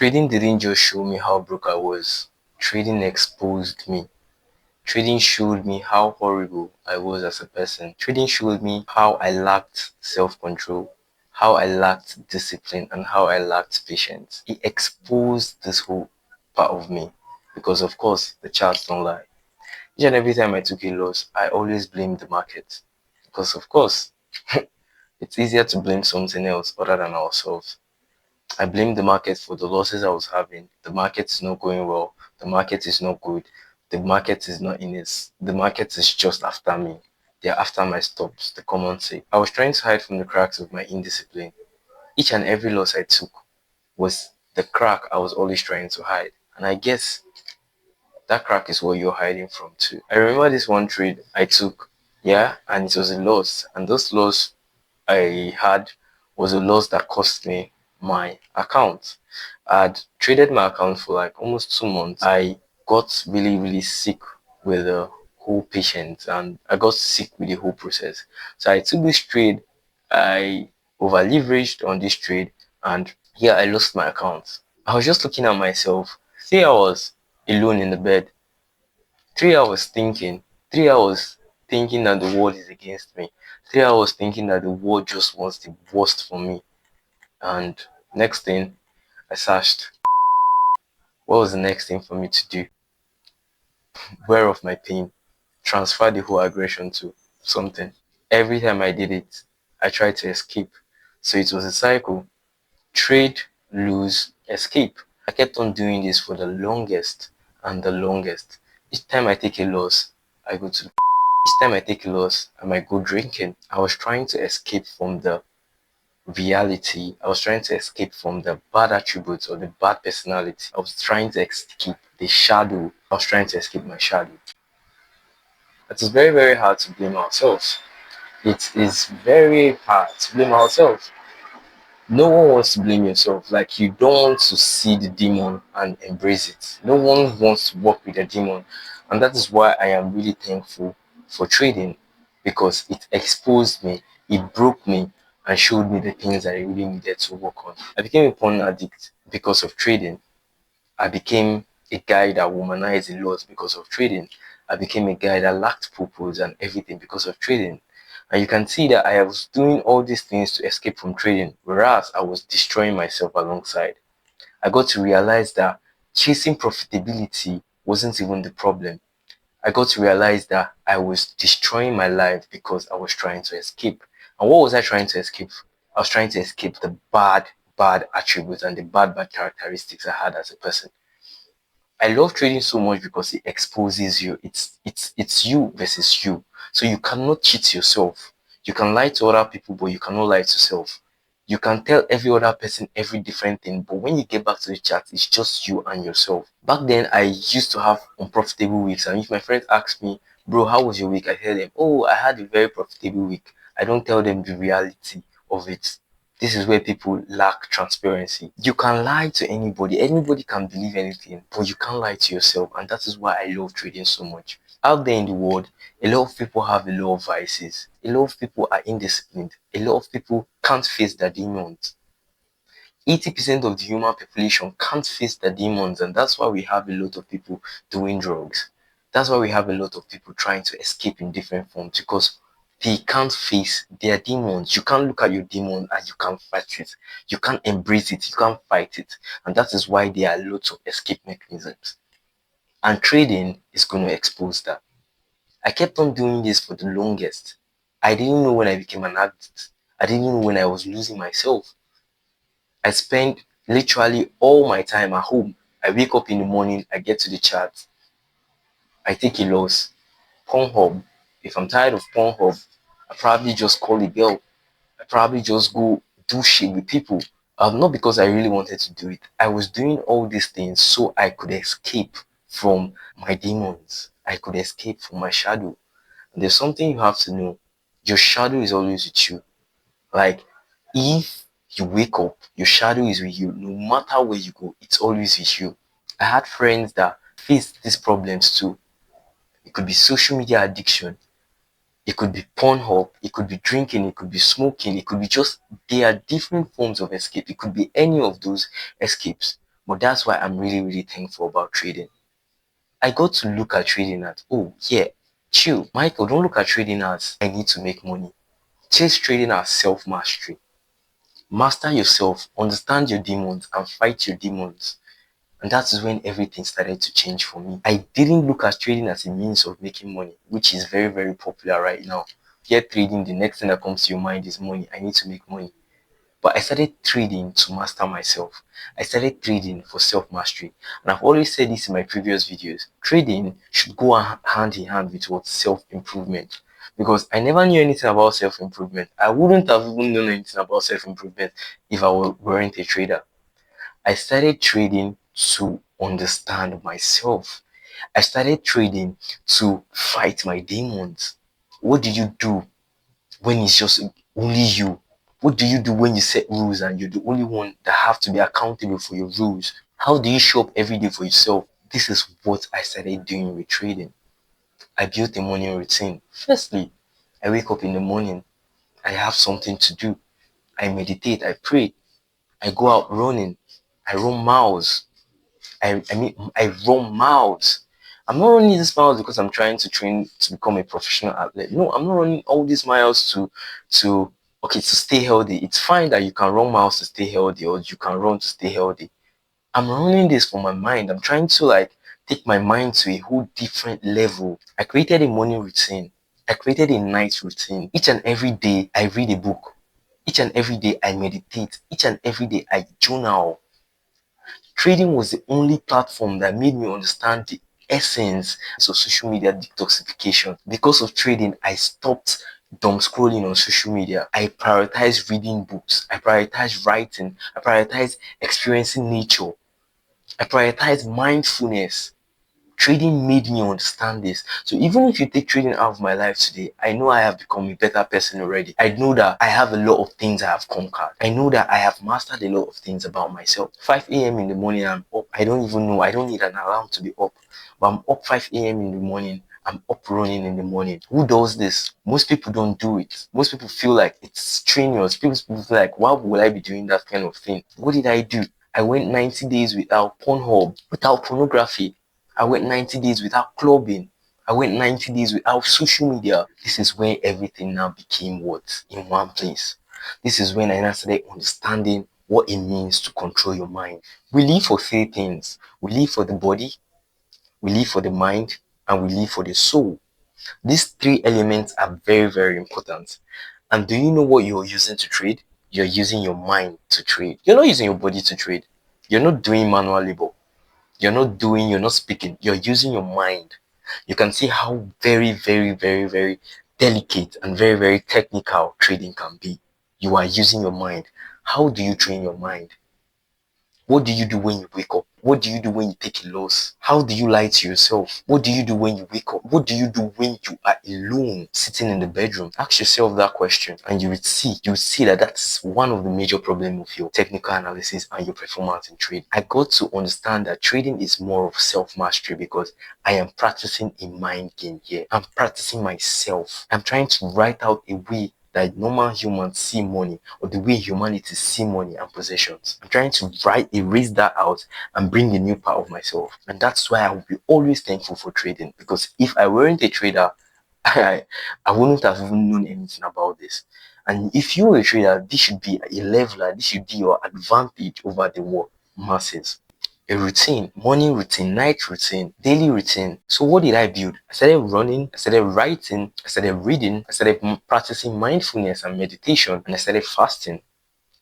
Trading didn't just show me how broke I was. Trading exposed me. Trading showed me how horrible I was as a person. Trading showed me how I lacked self-control, how I lacked discipline, and how I lacked patience. It exposed this whole part of me because, of course, the charts don't lie. Each and every time I took a loss, I always blamed the market because, of course, it's easier to blame something else other than ourselves. I blamed the market for the losses I was having. The market is not going well. The market is not good. The market is not in it. The market is just after me. They're after my stops, the common say. I was trying to hide from the cracks of my indiscipline. Each and every loss I took was the crack I was always trying to hide. And I guess that crack is what you're hiding from too. I remember this one trade I took, yeah, and it was a loss. And those loss I had was a loss that cost me my account. I'd traded my account for like almost 2 months. I got really, really sick with the whole patient and I got sick with the whole process. So I took this trade, I over leveraged on this trade, and yeah, I lost my account. I was just looking at myself. 3 hours alone in the bed. 3 hours thinking. 3 hours thinking that the world is against me. 3 hours thinking that the world just wants the worst for me. And next thing, I searched. What was the next thing for me to do? Wear off my pain. Transfer the whole aggression to something. Every time I did it, I tried to escape. So it was a cycle. Trade, lose, escape. I kept on doing this for the longest and the longest. Each time I take a loss, I go to the each time I take a loss, I might go drinking. I was trying to escape from the reality. I was trying to escape from the bad attributes or the bad personality. I was trying to escape the shadow. I was trying to escape my shadow. It is very, very hard to blame ourselves. It is very hard to blame ourselves. No one wants to blame yourself. Like, you don't want to see the demon and embrace it. No one wants to work with the demon. And that is why I am really thankful for trading, because it exposed me, it broke me, and showed me the things I really needed to work on. I became a porn addict because of trading. I became a guy that womanized a lot because of trading. I became a guy that lacked purpose and everything because of trading. And you can see that I was doing all these things to escape from trading, whereas I was destroying myself alongside. I got to realize that chasing profitability wasn't even the problem. I got to realize that I was destroying my life because I was trying to escape. And what was I trying to escape? I was trying to escape the bad attributes and the bad characteristics I had as a person. I love trading so much because it exposes you. It's you versus you. So you cannot cheat yourself. You can lie to other people, but you cannot lie to self. You can tell every other person every different thing, but when you get back to the chat, it's just you and yourself. Back then, I used to have unprofitable weeks, and if my friends ask me, "Bro, how was your week?" I tell them, "Oh, I had a very profitable week." I don't tell them the reality of it. This is where people lack transparency. You can lie to anybody. Anybody can believe anything, but you can't lie to yourself. And that is why I love trading so much. Out there in the world, a lot of people have a lot of vices. A lot of people are indisciplined. A lot of people can't face their demons. 80% of the human population can't face the demons, and that's why we have a lot of people doing drugs. That's why we have a lot of people trying to escape in different forms, because they can't face their demons. You can't look at your demon and you can't fight it. You can't embrace it. You can't fight it. And that is why there are lots of escape mechanisms. And trading is going to expose that. I kept on doing this for the longest. I didn't know when I became an addict. I didn't know when I was losing myself. I spend literally all my time at home. I wake up in the morning, I get to the chat, I take a loss. Pornhub. If I'm tired of Pornhub, I probably just call a girl. I probably just go do shit with people. Not because I really wanted to do it. I was doing all these things so I could escape from my demons. I could escape from my shadow. And there's something you have to know. Your shadow is always with you. Like, if you wake up, your shadow is with you. No matter where you go, it's always with you. I had friends that faced these problems too. It could be social media addiction. It could be Pornhub. It could be drinking. It could be smoking. It could be just, there are different forms of escape. It could be any of those escapes. But that's why I'm really, really thankful about trading. I got to look at trading as, oh yeah, chill, Michael, don't look at trading as I need to make money. Chase trading as self-mastery. Master yourself, understand your demons, and fight your demons. And that is when everything started to change for me. I didn't look at trading as a means of making money, which is very, very popular right now. Get trading, the next thing that comes to your mind is money. I need to make money. But I started trading to master myself. I started trading for self-mastery. And I've always said this in my previous videos. Trading should go hand in hand with what self-improvement. Because I never knew anything about self-improvement. I wouldn't have even known anything about self-improvement if I weren't a trader. I started trading to understand myself. I started trading to fight my demons. What do you do when it's just only you? What do you do when you set rules and you're the only one that have to be accountable for your rules? How do you show up every day for yourself? This is what I started doing with trading. I built a morning routine. Firstly, I wake up in the morning. I have something to do. I meditate. I pray. I go out running. I run miles. I run miles. I'm not running these miles because I'm trying to train to become a professional athlete. No, I'm not running all these miles to to stay healthy. It's fine that you can run miles to stay healthy or you can run to stay healthy. I'm running this for my mind. I'm trying to like take my mind to a whole different level. I created a morning routine. I created a night routine. Each and every day I read a book. Each and every day I meditate. Each and every day I journal. Trading was the only platform that made me understand the essence of social media detoxification. Because of trading, I stopped dumb scrolling on social media. I prioritized reading books. I prioritized writing. I prioritized experiencing nature. I prioritized mindfulness. Trading made me understand this. So even if you take trading out of my life today, I know I have become a better person already. I know that I have a lot of things I have conquered. I know that I have mastered a lot of things about myself. 5 a.m. in the morning, I'm up. I don't even know. I don't need an alarm to be up. But I'm up 5 a.m. in the morning. I'm up running in the morning. Who does this? Most people don't do it. Most people feel like it's strenuous. People feel like, why would I be doing that kind of thing? What did I do? I went 90 days without Pornhub, without pornography. I went 90 days without clubbing. I went 90 days without social media. This is when everything now became what? In one place. This is when I now started understanding what it means to control your mind. We live for three things. We live for the body, we live for the mind, and we live for the soul. These three elements are very, very important. And do you know what you're using to trade? You're using your mind to trade. You're not using your body to trade. You're not doing manual labor. You're not speaking, you're using your mind. You can see how very, very, very, very delicate and very, very technical trading can be. You are using your mind. How do you train your mind? What do you do when you wake up? What do you do when you take a loss? How do you lie to yourself? What do you do when you wake up? What do you do when you are alone sitting in the bedroom? Ask yourself that question and you would see that that's one of the major problems with your technical analysis and your performance in trade. I got to understand that trading is more of self-mastery because I am practicing a mind game here. I'm practicing myself. I'm trying to write out a way that normal humans see money or the way humanity see money and possessions. I'm trying to erase that out and bring a new part of myself. And that's why I will be always thankful for trading, because if I weren't a trader, I wouldn't have even known anything about this. And if you're a trader, this should be a leveler, this should be your advantage over the masses. A routine, morning routine, night routine, daily routine. So what did I build? I started running, I started writing, I started reading, I started practicing mindfulness and meditation, and I started fasting.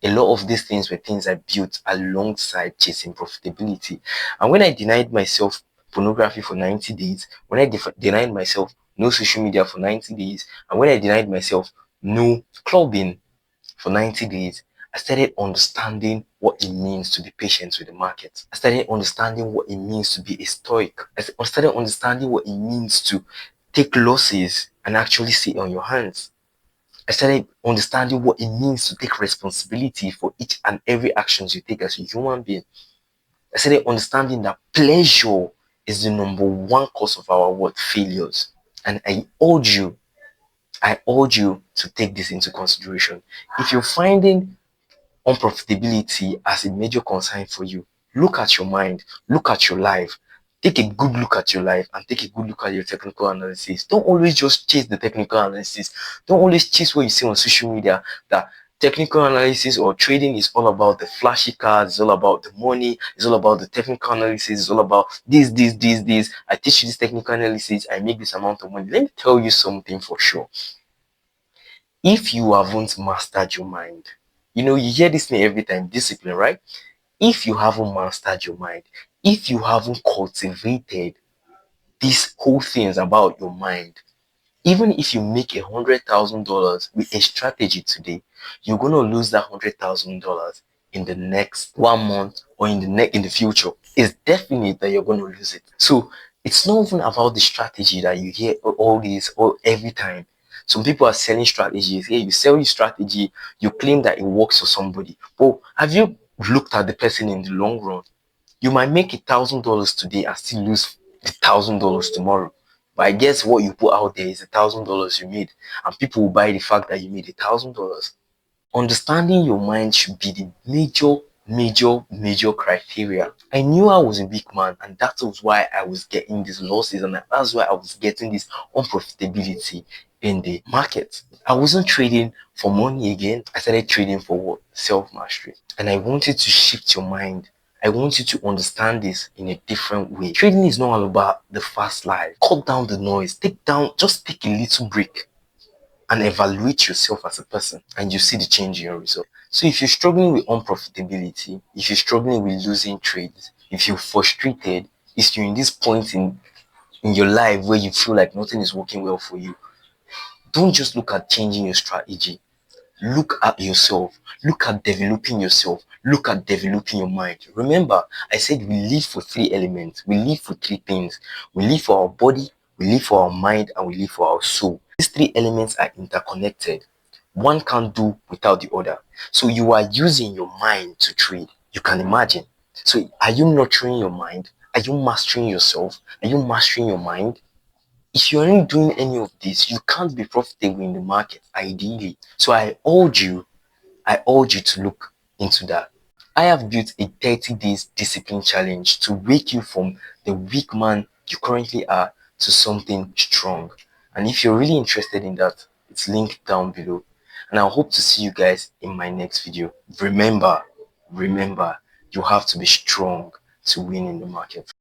A lot of these things were things I built alongside chasing profitability. And when I denied myself pornography for 90 days, when I denied myself no social media for 90 days, and when I denied myself no clubbing for 90 days, I started understanding what it means to be patient with the market. I started understanding what it means to be a stoic. I started understanding what it means to take losses and actually sit on your hands. I started understanding what it means to take responsibility for each and every actions you take as a human being. I started understanding that pleasure is the number one cause of our failures. And I urge you to take this into consideration. If you're finding unprofitability as a major concern for you, Look at your mind, look at your life. Take a good look at your life and take a good look at your technical analysis. Don't always just chase the technical analysis. Don't always chase what you see on social media, that technical analysis or trading is all about the flashy cards, it's all about the money, it's all about the technical analysis, it's all about this. I teach you this technical analysis, I make this amount of money. Let me tell you something for sure. If you haven't mastered your mind, you hear this thing every time, discipline, right? If you haven't mastered your mind, if you haven't cultivated these whole things about your mind, even if you make $100,000 with a strategy today, you're gonna lose that $100,000 in the next 1 month or in the future. It's definite that you're gonna lose it. So it's not even about the strategy that you hear all this or every time. Some people are selling strategies. Hey, you sell your strategy, you claim that it works for somebody. But have you looked at the person in the long run? You might make $1,000 today and still lose $1,000 tomorrow. But I guess what you put out there is $1,000 you made, and people will buy the fact that you made $1,000. Understanding your mind should be the major criteria. I knew I was a weak man, and that was why I was getting these losses, and that's why I was getting this unprofitability in the market. I wasn't trading for money again. I started trading for what? Self-mastery. And I wanted to shift your mind. I want you to understand this in a different way. Trading is not all about the fast life. Cut down the noise. Just take a little break and evaluate yourself as a person, and you see the change in your result. So if you're struggling with unprofitability, if you're struggling with losing trades, if you're frustrated, if you're in this point in your life where you feel like nothing is working well for you, don't just look at changing your strategy. Look at yourself. Look at developing yourself. Look at developing your mind. Remember, I said we live for three elements. We live for three things. We live for our body, we live for our mind, and we live for our soul. These three elements are interconnected. One can't do without the other. So you are using your mind to trade. You can imagine. So are you nurturing your mind? Are you mastering yourself? Are you mastering your mind? If you aren't doing any of this, you can't be profitable in the market, ideally. So I urge you to look into that. I have built a 30 days discipline challenge to wake you from the weak man you currently are to something strong. And if you're really interested in that, it's linked down below. And I hope to see you guys in my next video. Remember, you have to be strong to win in the market.